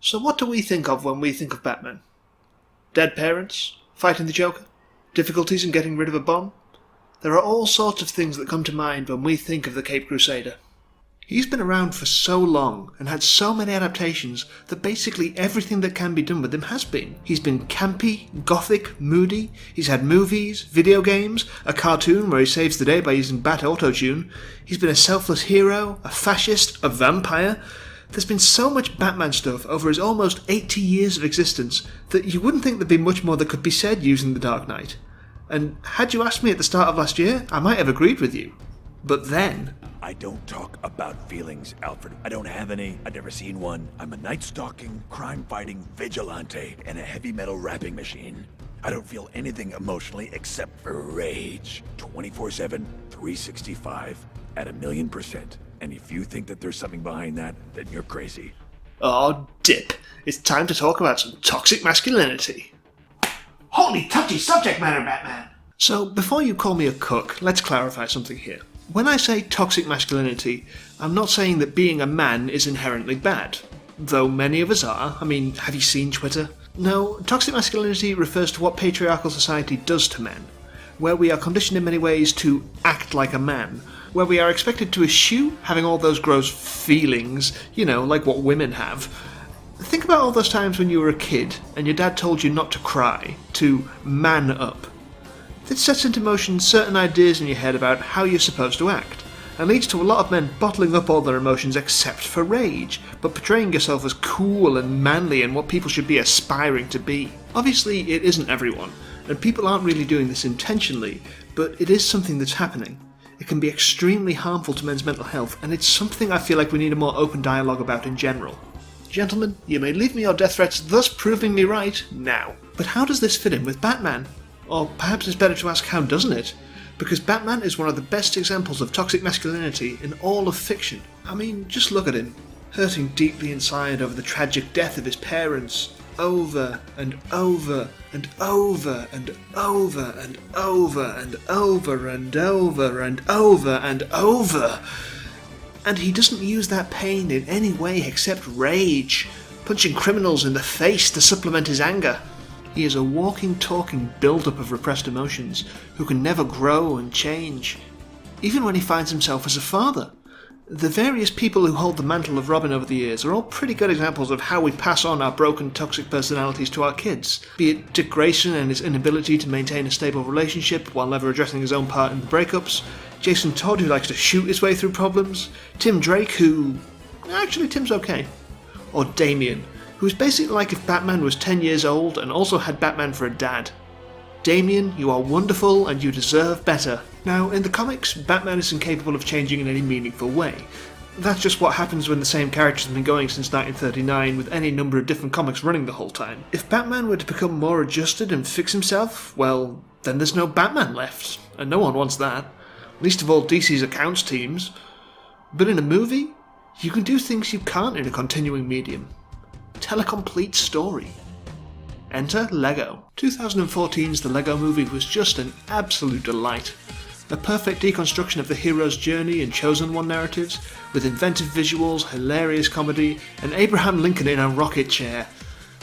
So what do we think of when we think of Batman? Dead parents? Fighting the Joker? Difficulties in getting rid of a bomb? There are all sorts of things that come to mind when we think of the Caped Crusader. He's been around for so long and had so many adaptations that basically everything that can be done with him has been. He's been campy, gothic, moody, he's had movies, video games, a cartoon where he saves the day by using Bat Autotune, he's been a selfless hero, a fascist, a vampire. There's been so much Batman stuff over his almost 80 years of existence that you wouldn't think there'd be much more that could be said using the Dark Knight. And had you asked me at the start of last year, I might have agreed with you. But then... I don't talk about feelings, Alfred. I don't have any. I've never seen one. I'm a night-stalking, crime-fighting vigilante and a heavy metal rapping machine. I don't feel anything emotionally except for rage. 24/7, 365, at 1,000,000%. And if you think that there's something behind that, then you're crazy. Oh, dip. It's time to talk about some toxic masculinity. Holy touchy subject matter, Batman! So, before you call me a cook, let's clarify something here. When I say toxic masculinity, I'm not saying that being a man is inherently bad. Though many of us are. I mean, have you seen Twitter? No, toxic masculinity refers to what patriarchal society does to men, where we are conditioned in many ways to act like a man, where we are expected to eschew having all those gross feelings, like what women have. Think about all those times when you were a kid and your dad told you not to cry, to man up. This sets into motion certain ideas in your head about how you're supposed to act, and leads to a lot of men bottling up all their emotions except for rage, but portraying yourself as cool and manly and what people should be aspiring to be. Obviously, it isn't everyone, and people aren't really doing this intentionally, but it is something that's happening. It can be extremely harmful to men's mental health, and it's something I feel like we need a more open dialogue about in general. Gentlemen, you may leave me your death threats, thus proving me right now. But how does this fit in with Batman? Or perhaps it's better to ask, how doesn't it? Because Batman is one of the best examples of toxic masculinity in all of fiction. I mean, just look at him, hurting deeply inside over the tragic death of his parents, over and over and over and over and over and over and over and over and over. And he doesn't use that pain in any way except rage, punching criminals in the face to supplement his anger. He is a walking, talking build-up of repressed emotions, who can never grow and change, even when he finds himself as a father. The various people who hold the mantle of Robin over the years are all pretty good examples of how we pass on our broken, toxic personalities to our kids, be it Dick Grayson and his inability to maintain a stable relationship while never addressing his own part in the breakups, Jason Todd who likes to shoot his way through problems, Tim Drake who... actually Tim's okay, or Damian, who's basically like if Batman was 10 years old and also had Batman for a dad. Damian, you are wonderful and you deserve better. Now, in the comics, Batman is incapable of changing in any meaningful way. That's just what happens when the same characters have been going since 1939 with any number of different comics running the whole time. If Batman were to become more adjusted and fix himself, well, then there's no Batman left, and no one wants that. Least of all DC's accounts teams. But in a movie, you can do things you can't in a continuing medium. Tell a complete story. Enter Lego. 2014's The Lego Movie was just an absolute delight. A perfect deconstruction of the hero's journey and chosen one narratives, with inventive visuals, hilarious comedy, and Abraham Lincoln in a rocket chair.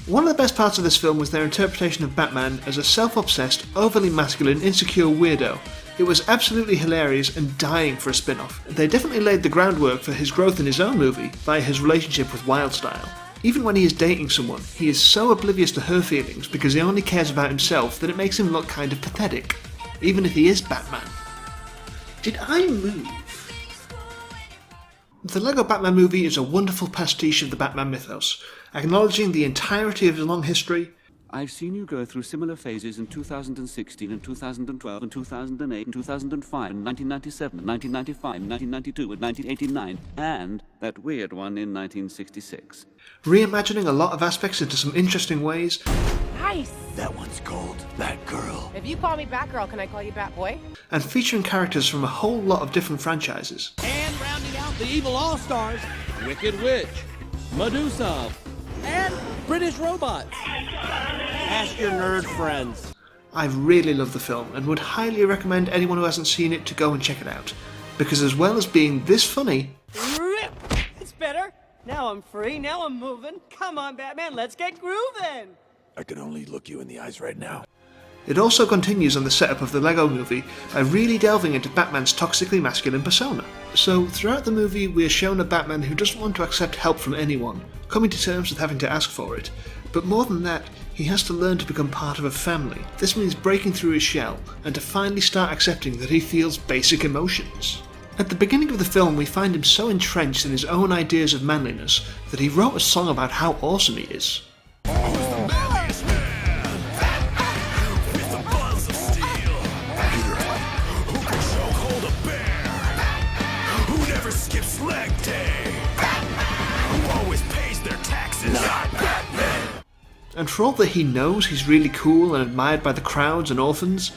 One of the best parts of this film was their interpretation of Batman as a self-obsessed, overly masculine, insecure weirdo. It was absolutely hilarious and dying for a spin-off. They definitely laid the groundwork for his growth in his own movie via his relationship with Wildstyle. Even when he is dating someone, he is so oblivious to her feelings because he only cares about himself that it makes him look kind of pathetic, even if he is Batman. Did I move? The Lego Batman movie is a wonderful pastiche of the Batman mythos, acknowledging the entirety of his long history. I've seen you go through similar phases in 2016 and 2012 and 2008 and 2005 and 1997 and 1995 and 1992 and 1989 and that weird one in 1966. Reimagining a lot of aspects into some interesting ways. Nice! That one's called Batgirl. If you call me Batgirl, can I call you Batboy? And featuring characters from a whole lot of different franchises. And rounding out the evil all-stars, Wicked Witch, Medusa, and British Robot. Ask your nerd friends. I really love the film and would highly recommend anyone who hasn't seen it to go and check it out. Because as well as being this funny, It's better. Now I'm free, now I'm moving. Come on, Batman, let's get grooving! I could only look you in the eyes right now. It also continues on the setup of the Lego Movie by really delving into Batman's toxically masculine persona. So throughout the movie we are shown a Batman who doesn't want to accept help from anyone, coming to terms with having to ask for it. But more than that, he has to learn to become part of a family. This means breaking through his shell and to finally start accepting that he feels basic emotions. At the beginning of the film we find him so entrenched in his own ideas of manliness that he wrote a song about how awesome he is. And for all that he knows he's really cool and admired by the crowds and orphans,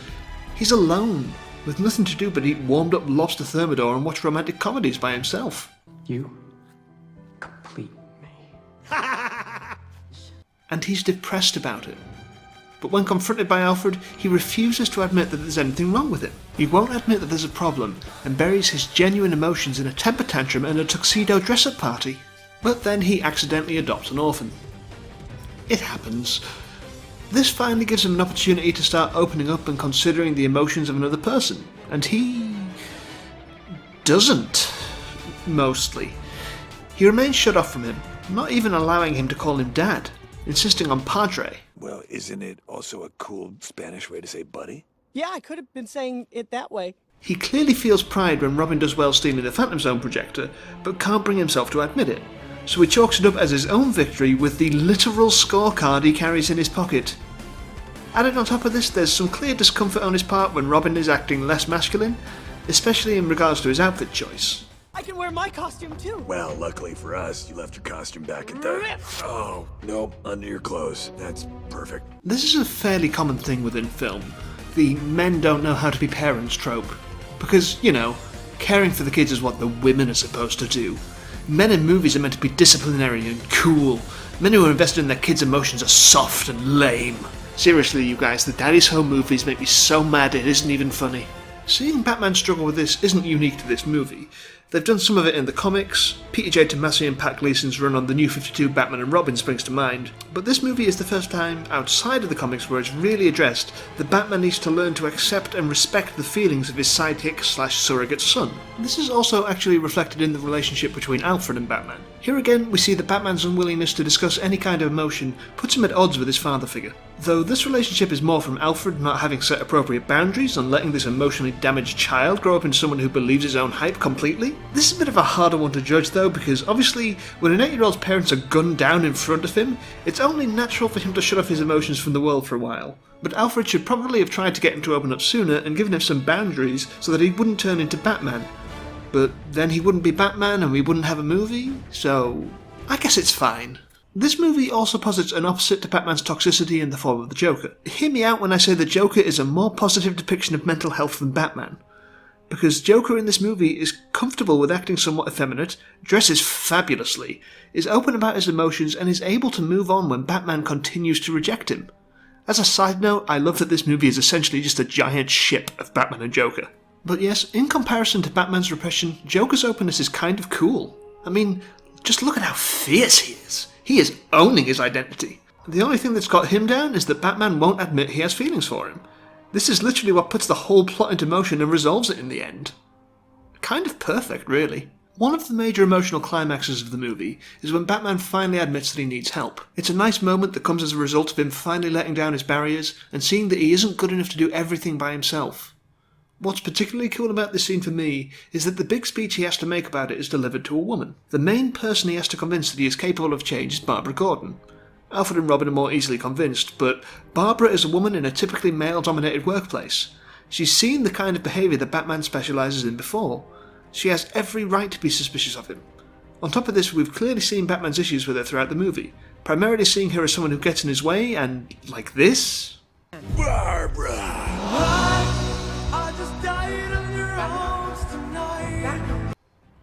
he's alone, with nothing to do but eat warmed up lobster thermidor and watch romantic comedies by himself. You complete me. And he's depressed about it. But when confronted by Alfred, he refuses to admit that there's anything wrong with him. He won't admit that there's a problem, and buries his genuine emotions in a temper tantrum and a tuxedo dress-up party. But then he accidentally adopts an orphan. It happens. This finally gives him an opportunity to start opening up and considering the emotions of another person, and he doesn't, mostly. He remains shut off from him, not even allowing him to call him Dad, insisting on Padre. Well, isn't it also a cool Spanish way to say buddy? Yeah, I could have been saying it that way. He clearly feels pride when Robin does well stealing the Phantom Zone projector, but can't bring himself to admit it. So he chalks it up as his own victory with the literal scorecard he carries in his pocket. Added on top of this, there's some clear discomfort on his part when Robin is acting less masculine, especially in regards to his outfit choice. I can wear my costume too! Well, luckily for us, you left your costume back at the... Oh, nope, under your clothes. That's perfect. This is a fairly common thing within film, the men don't know how to be parents trope. Because, you know, caring for the kids is what the women are supposed to do. Men in movies are meant to be disciplinary and cool. Men who are invested in their kids' emotions are soft and lame. Seriously, you guys, the Daddy's Home movies make me so mad it isn't even funny. Seeing Batman struggle with this isn't unique to this movie. They've done some of it in the comics. Peter J. Tomasi and Pat Gleason's run on the New 52 Batman and Robin springs to mind, but this movie is the first time outside of the comics where it's really addressed that Batman needs to learn to accept and respect the feelings of his sidekick/surrogate son. This is also actually reflected in the relationship between Alfred and Batman. Here again, we see that Batman's unwillingness to discuss any kind of emotion puts him at odds with his father figure. Though this relationship is more from Alfred not having set appropriate boundaries and letting this emotionally damaged child grow up into someone who believes his own hype completely. This is a bit of a harder one to judge though, because obviously when an 8-year-old's parents are gunned down in front of him, it's only natural for him to shut off his emotions from the world for a while. But Alfred should probably have tried to get him to open up sooner and given him some boundaries so that he wouldn't turn into Batman. But then he wouldn't be Batman and we wouldn't have a movie, so I guess it's fine. This movie also posits an opposite to Batman's toxicity in the form of the Joker. Hear me out when I say the Joker is a more positive depiction of mental health than Batman. Because Joker in this movie is comfortable with acting somewhat effeminate, dresses fabulously, is open about his emotions and is able to move on when Batman continues to reject him. As a side note, I love that this movie is essentially just a giant ship of Batman and Joker. But yes, in comparison to Batman's repression, Joker's openness is kind of cool. I mean, just look at how fierce he is. He is owning his identity. The only thing that's got him down is that Batman won't admit he has feelings for him. This is literally what puts the whole plot into motion and resolves it in the end. Kind of perfect, really. One of the major emotional climaxes of the movie is when Batman finally admits that he needs help. It's a nice moment that comes as a result of him finally letting down his barriers and seeing that he isn't good enough to do everything by himself. What's particularly cool about this scene for me is that the big speech he has to make about it is delivered to a woman. The main person he has to convince that he is capable of change is Barbara Gordon. Alfred and Robin are more easily convinced, but Barbara is a woman in a typically male-dominated workplace. She's seen the kind of behaviour that Batman specialises in before. She has every right to be suspicious of him. On top of this, we've clearly seen Batman's issues with her throughout the movie, primarily seeing her as someone who gets in his way and, like this. Barbara!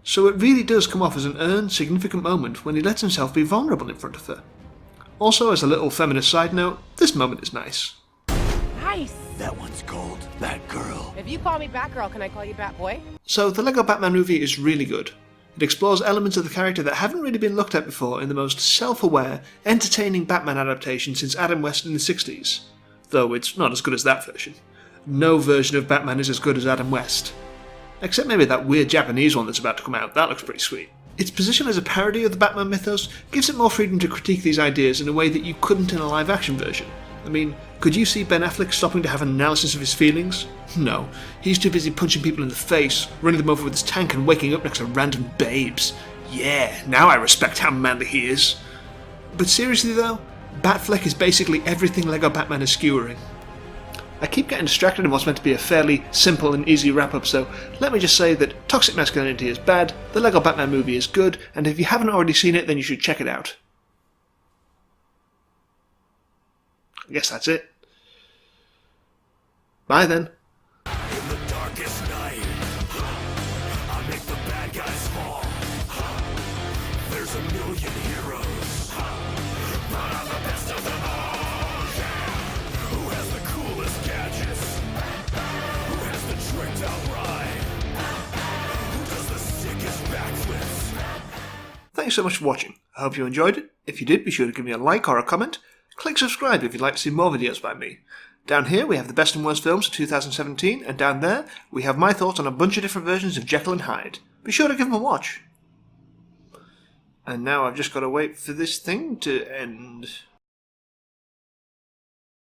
So it really does come off as an earned, significant moment when he lets himself be vulnerable in front of her. Also, as a little feminist side note, this moment is nice. Nice! That one's cold. That girl. If you call me Batgirl, can I call you Batboy? So the Lego Batman movie is really good. It explores elements of the character that haven't really been looked at before in the most self-aware, entertaining Batman adaptation since Adam West in the 60s. Though it's not as good as that version. No version of Batman is as good as Adam West. Except maybe that weird Japanese one that's about to come out, that looks pretty sweet. Its position as a parody of the Batman mythos gives it more freedom to critique these ideas in a way that you couldn't in a live-action version. I mean, could you see Ben Affleck stopping to have an analysis of his feelings? No. He's too busy punching people in the face, running them over with his tank and waking up next to random babes. Yeah, now I respect how manly he is. But seriously though, Batfleck is basically everything LEGO Batman is skewering. I keep getting distracted in what's meant to be a fairly simple and easy wrap-up, so let me just say that Toxic Masculinity is bad, the LEGO Batman movie is good, and if you haven't already seen it, then you should check it out. I guess that's it. Bye then. In the darkest night, I make the bad guys fall. There's a million heroes, but I'm the best of them all. Who has the coolest gadgets? Who has the tricked out ride? Who does the sickest backflips? Thanks so much for watching. I hope you enjoyed it. If you did, be sure to give me a like or a comment. Click subscribe if you'd like to see more videos by me. Down here we have the best and worst films of 2017, and down there we have my thoughts on a bunch of different versions of Jekyll and Hyde. Be sure to give them a watch. And now I've just got to wait for this thing to end.